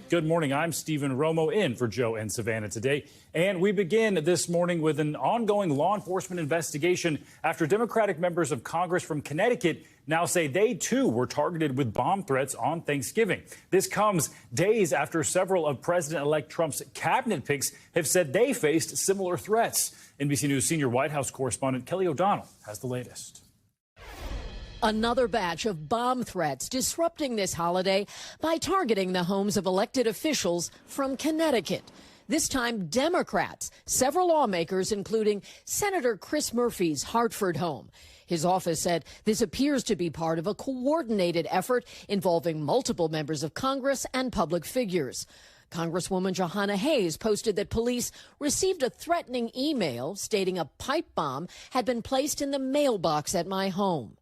Good morning. I'm Stephen Romo in for Joe and Savannah today. And we begin this morning with an ongoing law enforcement investigation after Democratic members of Congress from Connecticut now say they, too, were targeted with bomb threats on Thanksgiving. This comes days after several of President-elect Trump's cabinet picks have said they faced similar threats. NBC News senior White House correspondent Kelly O'Donnell has the latest. Another batch of bomb threats disrupting this holiday by targeting the homes of elected officials from Connecticut. This time, Democrats, several lawmakers, including Senator Chris Murphy's Hartford home. His office said this appears to be part of a coordinated effort involving multiple members of Congress and public figures. Congresswoman Johanna Hayes posted that police received a threatening email stating a pipe bomb had been placed in the mailbox at my home.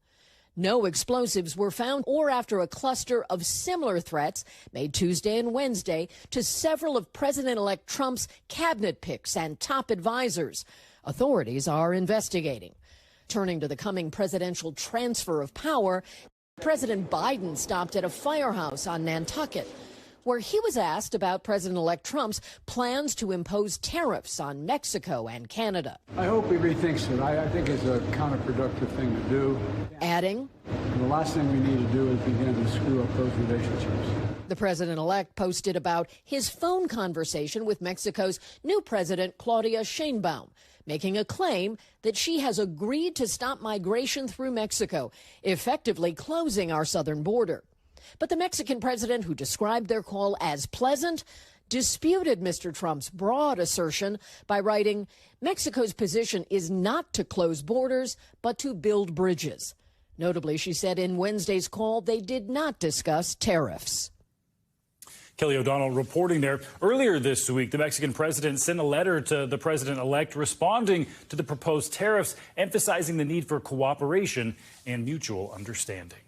No explosives were found or after a cluster of similar threats made Tuesday and Wednesday to several of President-elect Trump's cabinet picks and top advisors. Authorities are investigating. Turning to the coming presidential transfer of power, President Biden stopped at a firehouse on Nantucket, where he was asked about President-elect Trump's plans to impose tariffs on Mexico and Canada. I hope he rethinks it. I think it's a counterproductive thing to do. Adding, the last thing we need to do is begin to screw up those relationships. The president-elect posted about his phone conversation with Mexico's new president, Claudia Sheinbaum, making a claim that she has agreed to stop migration through Mexico, effectively closing our southern border. But the Mexican president, who described their call as pleasant, disputed Mr. Trump's broad assertion by writing, Mexico's position is not to close borders, but to build bridges. Notably, she said in Wednesday's call they did not discuss tariffs. Kelly O'Donnell reporting there. Earlier this week, the Mexican president sent a letter to the president-elect responding to the proposed tariffs, emphasizing the need for cooperation and mutual understanding.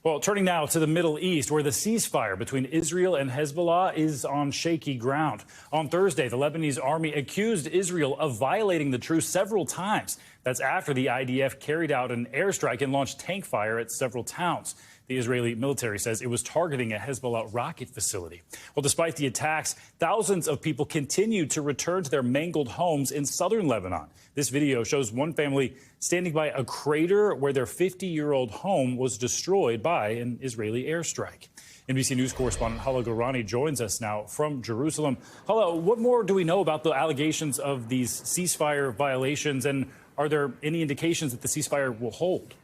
Well, turning now to the Middle East, where the ceasefire between Israel and Hezbollah is on shaky ground. On Thursday, the Lebanese army accused Israel of violating the truce several times. That's after the IDF carried out an airstrike and launched tank fire at several towns. The Israeli military says it was targeting a Hezbollah rocket facility. Well, despite the attacks, thousands of people continue to return to their mangled homes in southern Lebanon. This video shows one family standing by a crater where their 50-year-old home was destroyed by an Israeli airstrike. NBC News correspondent Hala Gorani joins us now from Jerusalem. Hala, what more do we know about the allegations of these ceasefire violations, and are there any indications that the ceasefire will hold?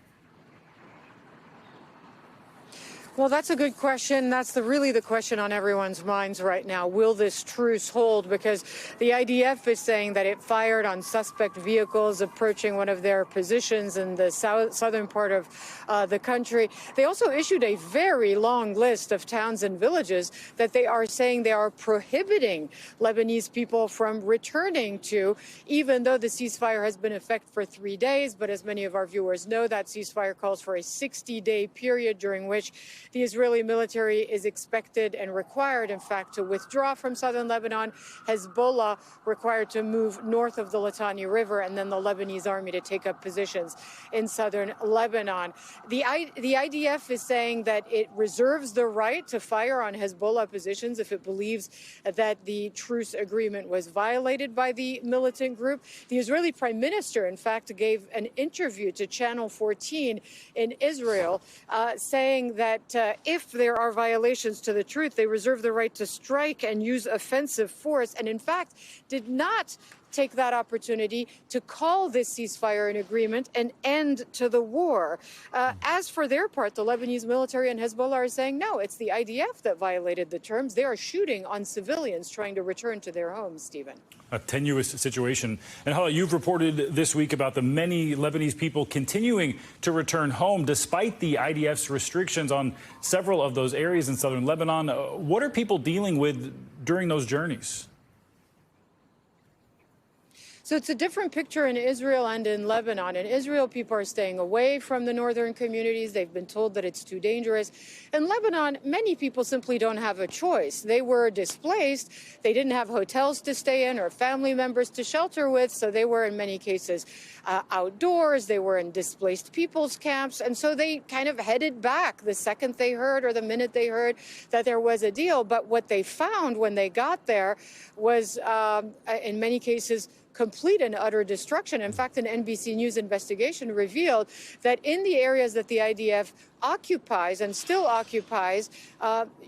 Well, that's a good question. That's really the question on everyone's minds right now. Will this truce hold? Because the IDF is saying that it fired on suspect vehicles approaching one of their positions in the southern part of the country. They also issued a very long list of towns and villages that they are saying they are prohibiting Lebanese people from returning to, even though the ceasefire has been in effect for 3 days. But as many of our viewers know, that ceasefire calls for a 60-day period during which the Israeli military is expected and required, in fact, to withdraw from southern Lebanon. Hezbollah required to move north of the Litani River, and then the Lebanese army to take up positions in southern Lebanon. The IDF is saying that it reserves the right to fire on Hezbollah positions if it believes that the truce agreement was violated by the militant group. The Israeli prime minister, in fact, gave an interview to Channel 14 in Israel, saying that if there are violations to the truth, they reserve the right to strike and use offensive force, and in fact did not take that opportunity to call this ceasefire an agreement and end to the war. As for their part, the Lebanese military and Hezbollah are saying, no, it's the IDF that violated the terms. They are shooting on civilians trying to return to their homes, Stephen. A tenuous situation. And Hala, you've reported this week about the many Lebanese people continuing to return home despite the IDF's restrictions on several of those areas in southern Lebanon. What are people dealing with during those journeys? So it's a different picture in Israel and in Lebanon. In Israel, people are staying away from the northern communities. They've been told that it's too dangerous. In Lebanon, many people simply don't have a choice. They were displaced. They didn't have hotels to stay in or family members to shelter with, so they were in many cases outdoors. They were in displaced people's camps, and so they kind of headed back the second they heard or the minute they heard that there was a deal. But what they found when they got there was, in many cases, complete and utter destruction. In fact, an NBC News investigation revealed that in the areas that the IDF occupies and still occupies,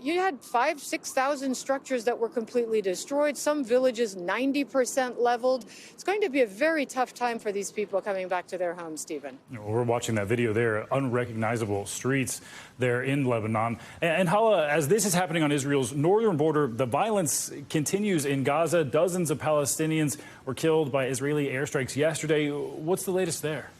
you had 5,000 to 6,000 structures that were completely destroyed, some villages 90% leveled. It's going to be a very tough time for these people coming back to their homes, Stephen. We're watching that video there, unrecognizable streets there in Lebanon. And Hala, as this is happening on Israel's northern border, the violence continues in Gaza. Dozens of Palestinians were killed by Israeli airstrikes yesterday. What's the latest there?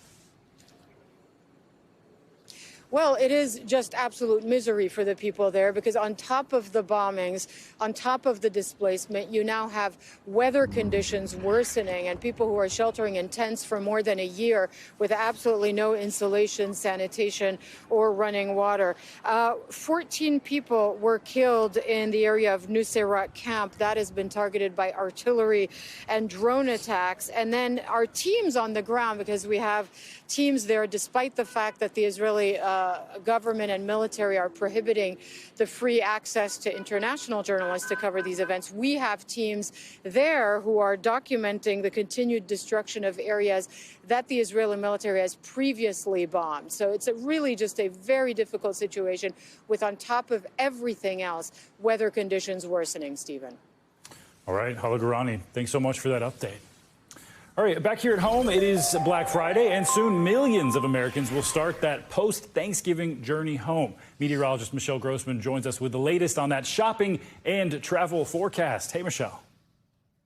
Well, it is just absolute misery for the people there because on top of the bombings, on top of the displacement, you now have weather conditions worsening and people who are sheltering in tents for more than a year with absolutely no insulation, sanitation, or running water. 14 people were killed in the area of Nuseirat camp. That has been targeted by artillery and drone attacks. And then our teams on the ground, because we have teams there, despite the fact that the Israeli government and military are prohibiting the free access to international journalists to cover these events. We have teams there who are documenting the continued destruction of areas that the Israeli military has previously bombed. So it's really just a very difficult situation with, on top of everything else, weather conditions worsening, Stephen. All right, Hala Garani, thanks so much for that update. All right, back here at home, it is Black Friday, and soon millions of Americans will start that post-Thanksgiving journey home. Meteorologist Michelle Grossman joins us with the latest on that shopping and travel forecast. Hey, Michelle.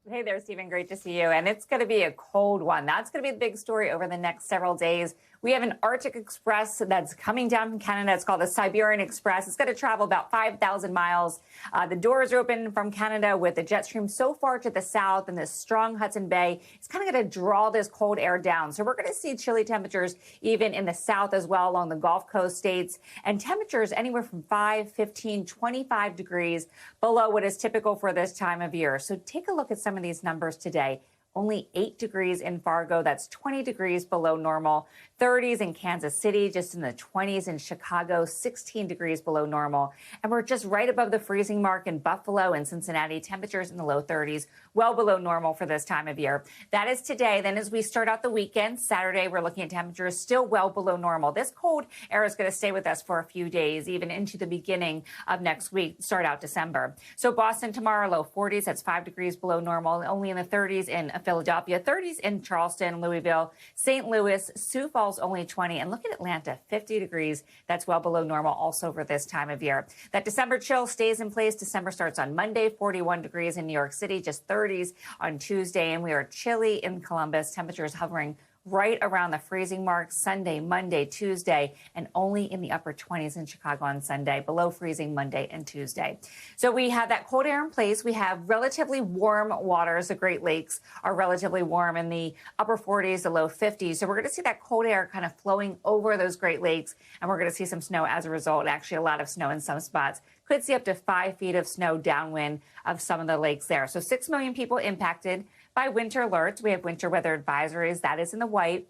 Hey there, Stephen. Great to see you. And it's going to be a cold one. That's going to be the big story over the next several days. We have an Arctic Express that's coming down from Canada. It's called the Siberian Express. It's going to travel about 5,000 miles. The doors are open from Canada with the jet stream so far to the south and this strong Hudson Bay. It's kind of going to draw this cold air down. So we're going to see chilly temperatures even in the south as well along the Gulf Coast states, and temperatures anywhere from 5, 15, 25 degrees below what is typical for this time of year. So take a look at some of these numbers today. Only 8 degrees in Fargo. That's 20 degrees below normal. 30s in Kansas City, just in the 20s in Chicago, 16 degrees below normal. And we're just right above the freezing mark in Buffalo and Cincinnati. Temperatures in the low 30s, well below normal for this time of year. That is today. Then as we start out the weekend, Saturday, we're looking at temperatures still well below normal. This cold air is going to stay with us for a few days, even into the beginning of next week, start out December. So Boston tomorrow, low 40s. That's 5 degrees below normal. Only in the 30s in Philadelphia, 30s in Charleston, Louisville, St. Louis, Sioux Falls, only 20. And look at Atlanta, 50 degrees. That's well below normal also for this time of year. That December chill stays in place. December starts on Monday, 41 degrees in New York City, just 30s on Tuesday. And we are chilly in Columbus. Temperatures hovering right around the freezing mark Sunday, Monday, Tuesday, and only in the upper 20s in Chicago on Sunday, below freezing Monday and Tuesday. So we have that cold air in place. We have relatively warm waters. The Great Lakes are relatively warm in the upper 40s to low 50s. So we're going to see that cold air kind of flowing over those Great Lakes, and we're going to see some snow as a result. Actually, a lot of snow in some spots. Could see up to 5 feet of snow downwind of some of the lakes there. So 6 million people impacted by winter alerts. We have winter weather advisories. That is in the white.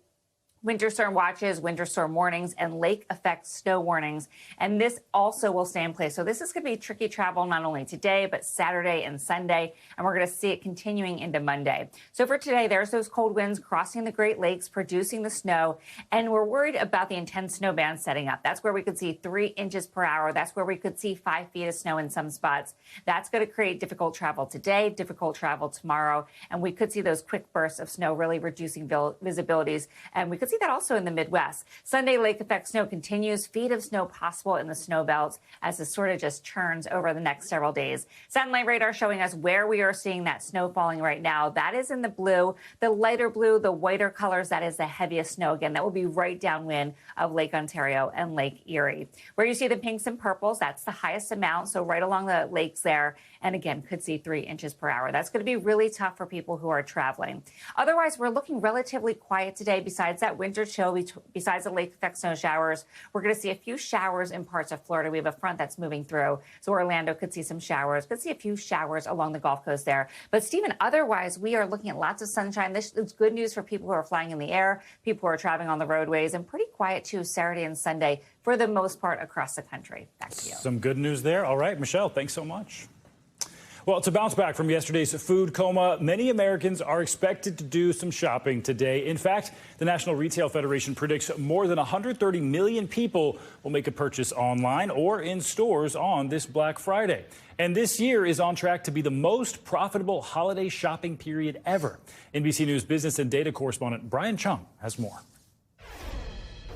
Winter storm watches, winter storm warnings, and lake effect snow warnings. And this also will stay in place. So this is going to be tricky travel not only today, but Saturday and Sunday. And we're going to see it continuing into Monday. So for today, there's those cold winds crossing the Great Lakes, producing the snow. And we're worried about the intense snow band setting up. That's where we could see 3 inches per hour. That's where we could see 5 feet of snow in some spots. That's going to create difficult travel today, difficult travel tomorrow. And we could see those quick bursts of snow really reducing visibilities. And we could Could see that also in the Midwest. Sunday lake effect snow continues. Feet of snow possible in the snow belt as it sort of just churns over the next several days. Satellite radar showing us where we are seeing that snow falling right now. That is in the blue, the lighter blue, the whiter colors. That is the heaviest snow. Again, that will be right downwind of Lake Ontario and Lake Erie. Where you see the pinks and purples, that's the highest amount. So right along the lakes there. And again, could see 3 inches per hour. That's going to be really tough for people who are traveling. Otherwise, we're looking relatively quiet today. Besides that winter chill, besides the lake effect snow showers, we're going to see a few showers in parts of Florida. We have a front that's moving through. So Orlando could see some showers, could see a few showers along the Gulf Coast there. But Stephen, otherwise, we are looking at lots of sunshine. This is good news for people who are flying in the air, people who are traveling on the roadways, and pretty quiet too Saturday and Sunday for the most part across the country. Back to you. Some good news there. All right, Michelle, thanks so much. Well, to bounce back from yesterday's food coma, many Americans are expected to do some shopping today. In fact, the National Retail Federation predicts more than 130 million people will make a purchase online or in stores on this Black Friday. And this year is on track to be the most profitable holiday shopping period ever. NBC News business and data correspondent Brian Chung has more.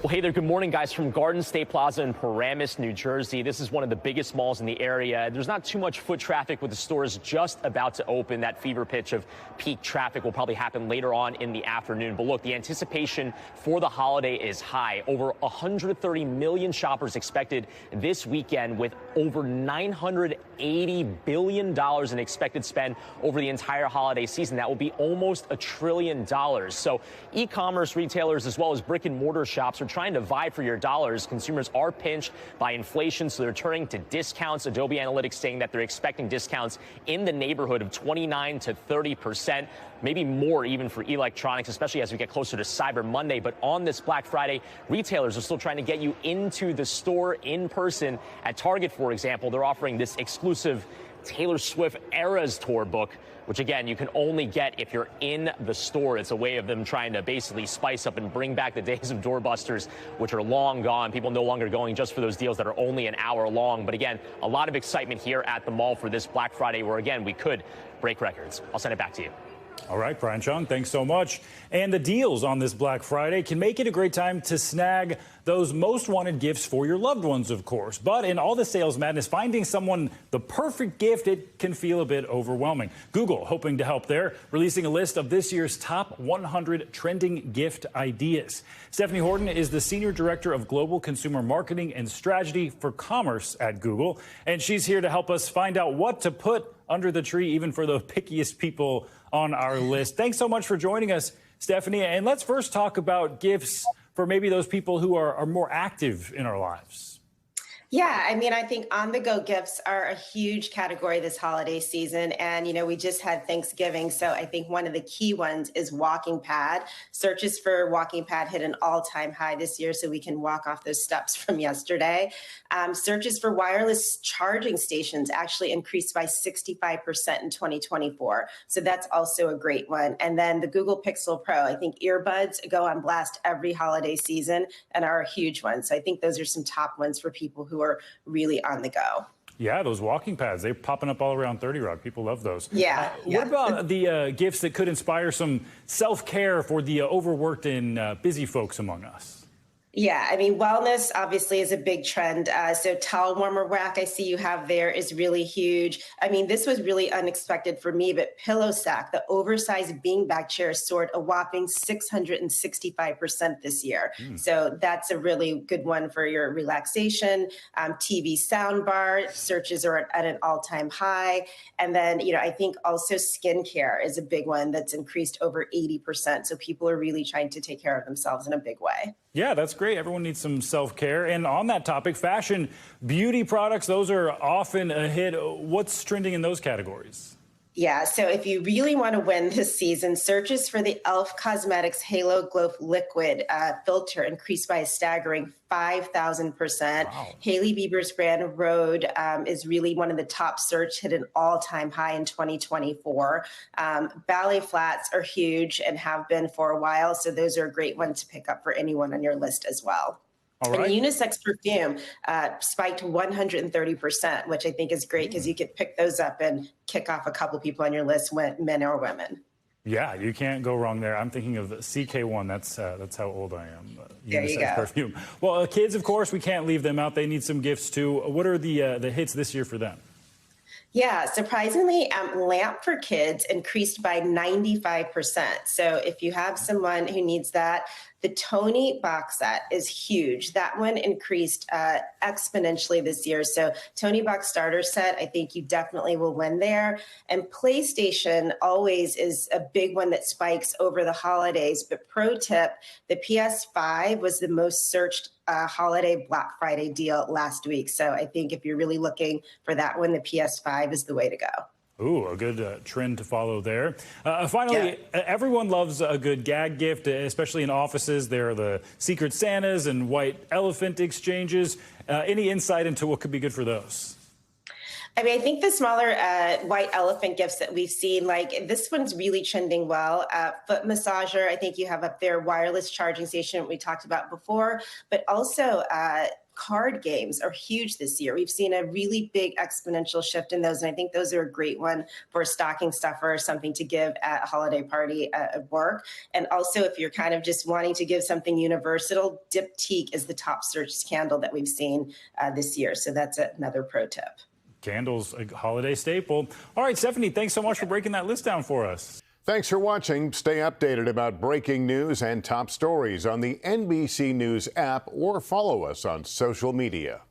Well, hey there. Good morning, guys, from Garden State Plaza in Paramus, New Jersey. This is one of the biggest malls in the area. There's not too much foot traffic with the stores just about to open. That fever pitch of peak traffic will probably happen later on in the afternoon. But look, the anticipation for the holiday is high. Over 130 million shoppers expected this weekend, with over $980 billion in expected spend over the entire holiday season. That will be almost $1 trillion. So e-commerce retailers as well as brick and mortar shops are trying to vie for your dollars. Consumers are pinched by inflation, so they're turning to discounts. Adobe Analytics saying that they're expecting discounts in the neighborhood of 29 to 30%, maybe more even for electronics, especially as we get closer to Cyber Monday. But on this Black Friday, retailers are still trying to get you into the store in person. At Target, for example, they're offering this exclusive Taylor Swift Eras Tour book, which, again, you can only get if you're in the store. It's a way of them trying to basically spice up and bring back the days of doorbusters, which are long gone. People no longer going just for those deals that are only an hour long. But, again, a lot of excitement here at the mall for this Black Friday where, again, we could break records. I'll send it back to you. All right, Brian Chung, thanks so much. And the deals on this Black Friday can make it a great time to snag those most wanted gifts for your loved ones, of course. But in all the sales madness, finding someone the perfect gift, it can feel a bit overwhelming. Google, hoping to help there, releasing a list of this year's top 100 trending gift ideas. Stephanie Horton is the Senior Director of Global Consumer Marketing and Strategy for Commerce at Google, and she's here to help us find out what to put under the tree, even for the pickiest people on our list. Thanks so much for joining us, Stephanie. And let's first talk about gifts for maybe those people who are more active in our lives. Yeah, I mean, I think on-the-go gifts are a huge category this holiday season. And, you know, we just had Thanksgiving. So I think one of the key ones is walking pad. Searches for walking pad hit an all-time high this year, so we can walk off those steps from yesterday. Searches for wireless charging stations actually increased by 65% in 2024. So that's also a great one. And then the Google Pixel Pro, I think earbuds go on blast every holiday season and are a huge one. So I think those are some top ones for people who are really on the go. Yeah, those walking pads, they're popping up all around 30 Rock. People love those. Yeah. What about the gifts that could inspire some self-care for the overworked and busy folks among us? Yeah, I mean, wellness obviously is a big trend. So towel warmer rack I see you have there is really huge. I mean, this was really unexpected for me, but pillow sack, the oversized beanbag chair soared a whopping 665% this year. So that's a really good one for your relaxation. TV sound bar searches are at an all-time high. And then, you know, I think also skincare is a big one that's increased over 80%. So people are really trying to take care of themselves in a big way. Yeah, that's great. Everyone needs some self-care. And on that topic, fashion, beauty products, those are often a hit. What's trending in those categories? Yeah, so if you really want to win this season, searches for the e.l.f. Cosmetics Halo Glow Liquid filter increased by a staggering 5,000%. Wow. Hailey Bieber's brand Rhode is really one of the top search, hit an all-time high in 2024. Ballet flats are huge and have been for a while, so those are a great one to pick up for anyone on your list as well. All right. And unisex perfume spiked 130%, which I think is great because you could pick those up and kick off a couple people on your list, men or women. Yeah, you can't go wrong there. I'm thinking of CK1. That's how old I am. There you go. Perfume. Well, kids, of course, we can't leave them out. They need some gifts too. What are the hits this year for them? Yeah, surprisingly, lamp for kids increased by 95%. So if you have someone who needs that, the Tony box set is huge. That one increased exponentially this year. So Tony box starter set, I think you definitely will win there. And PlayStation always is a big one that spikes over the holidays. But pro tip, the PS5 was the most searched holiday Black Friday deal last week. So I think if you're really looking for that one, the PS5 is the way to go. Ooh, a good trend to follow there. Finally, everyone loves a good gag gift, especially in offices. There are the Secret Santas and white elephant exchanges. Any insight into what could be good for those? I mean, I think the smaller white elephant gifts that we've seen, like this one's really trending well. Foot massager, I think you have up there, wireless charging station we talked about before, but also card games are huge this year. We've seen a really big exponential shift in those, and I think those are a great one for a stocking stuffer or something to give at a holiday party at work. And also, if you're kind of just wanting to give something universal, Diptyque is the top searched candle that we've seen this year. So that's another pro tip. Candles, a holiday staple. All right, Stephanie, thanks so much for breaking that list down for us. Thanks for watching. Stay updated about breaking news and top stories on the NBC News app or follow us on social media.